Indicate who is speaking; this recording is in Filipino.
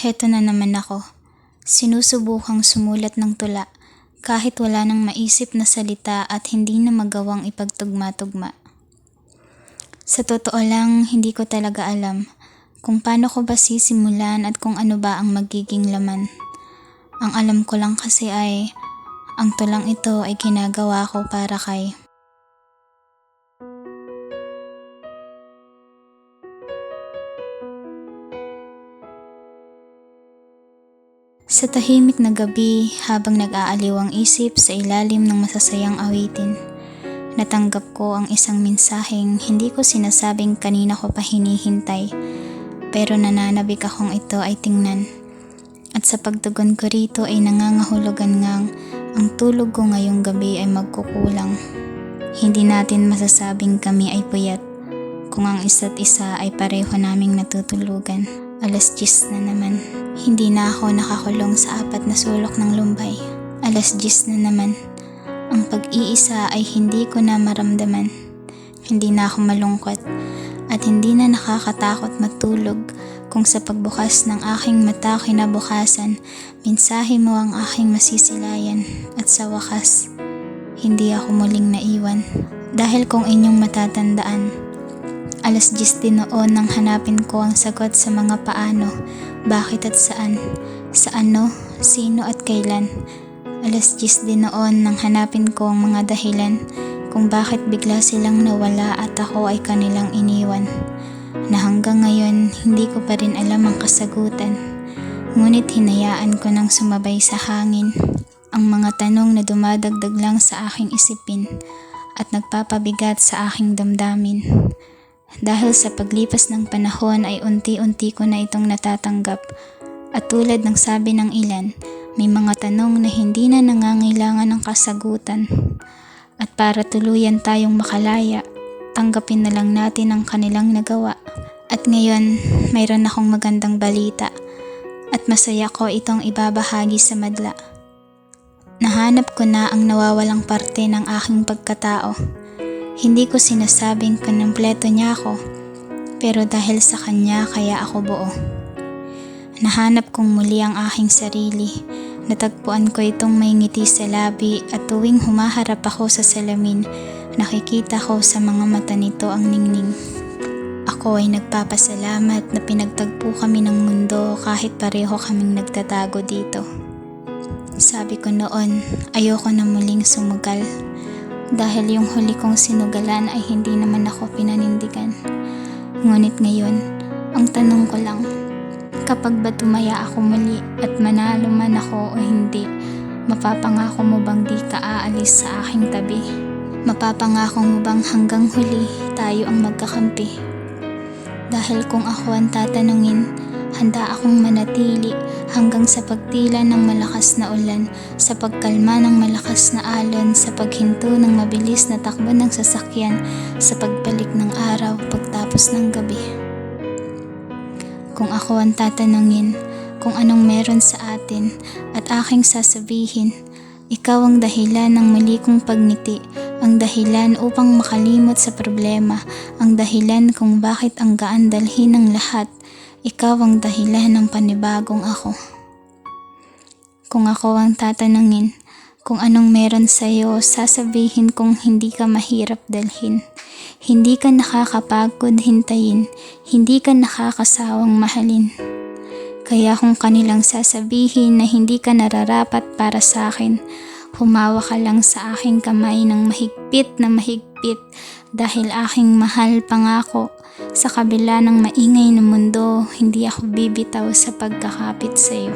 Speaker 1: Heto na naman ako. Sinusubukang sumulat ng tula kahit wala nang maisip na salita at hindi na magawang ipagtugma-tugma. Sa totoo lang, hindi ko talaga alam kung paano ko ba sisimulan at kung ano ba ang magiging laman. Ang alam ko lang kasi ay, ang tulang ito ay ginagawa ko para kay... Sa tahimik na gabi habang nag-aaliw ang isip sa ilalim ng masasayang awitin, natanggap ko ang isang mensaheng hindi ko sinasabing kanina ko pa hinihintay, pero nananabik akong ito ay tingnan. At sa pagtugon ko rito ay nangangahulugan ngang ang tulog ko ngayong gabi ay magkukulang. Hindi natin masasabing kami ay puyat kung ang isa't isa ay pareho naming natutulugan. 10:00 na naman. Hindi na ako nakakulong sa 4 na sulok ng Lumbay. 10:00 na naman. Ang pag-iisa ay hindi ko na maramdaman. Hindi na ako malungkot at hindi na nakakatakot matulog kung sa pagbukas ng aking mata kinabukasan, mensahe mo ang aking masisilayan at sa wakas, hindi ako muling naiwan. Dahil kung inyong matatandaan, 10:00 din noon nang hanapin ko ang sagot sa mga paano, bakit at saan, sa ano, sino at kailan. 10:00 din noon nang hanapin ko ang mga dahilan kung bakit bigla silang nawala at ako ay kanilang iniwan. Na hanggang ngayon, hindi ko pa rin alam ang kasagutan. Ngunit hinayaan ko nang sumabay sa hangin ang mga tanong na dumadagdag lang sa aking isipin at nagpapabigat sa aking damdamin. Dahil sa paglipas ng panahon ay unti-unti ko na itong natatanggap at tulad ng sabi ng ilan, may mga tanong na hindi na nangangailangan ng kasagutan at para tuluyan tayong makalaya, tanggapin na lang natin ang kanilang nagawa. At ngayon, mayroon akong magandang balita at masaya ko itong ibabahagi sa madla. Nahanap ko na ang nawawalang parte ng aking pagkatao. Hindi ko sinasabing kumpleto niya ako, pero dahil sa kanya kaya ako buo. Nahanap kong muli ang aking sarili. Natagpuan ko itong may ngiti sa labi at tuwing humaharap ako sa salamin, nakikita ko sa mga mata nito ang ningning. Ako ay nagpapasalamat na pinagtagpo kami ng mundo kahit pareho kaming nagtatago dito. Sabi ko noon, ayoko na muling sumugal. Dahil yung huli kong sinugalan ay hindi naman ako pinanindigan. Ngunit ngayon, ang tanong ko lang, kapag ba tumaya ako muli at manalo man ako o hindi, mapapangako mo bang di ka aalis sa aking tabi? Mapapangako mo bang hanggang huli tayo ang magkakampi? Dahil kung ako ang tatanungin, handa akong manatili hanggang sa pagtila ng malakas na ulan, sa pagkalma ng malakas na alon, sa paghinto ng mabilis na takbo ng sasakyan, sa pagbalik ng araw pagtapos ng gabi. Kung ako ang tatanungin kung anong meron sa atin at aking sasabihin, ikaw ang dahilan ng muli kong pagngiti, ang dahilan upang makalimot sa problema, ang dahilan kung bakit ang gaan dalhin ng lahat. Ikaw ang dahilan ng panibagong ako. Kung ako ang tatanungin kung anong meron sa'yo, sasabihin kong hindi ka mahirap dalhin. Hindi ka nakakapagod hintayin, hindi ka nakakasawang mahalin. Kaya kung kanilang sasabihin na hindi ka nararapat para sa akin, humawa ka lang sa aking kamay ng mahigpit na mahigpit dahil aking mahal pangako. Sa kabila ng maingay na mundo, hindi ako bibitaw sa pagkakapit sa iyo.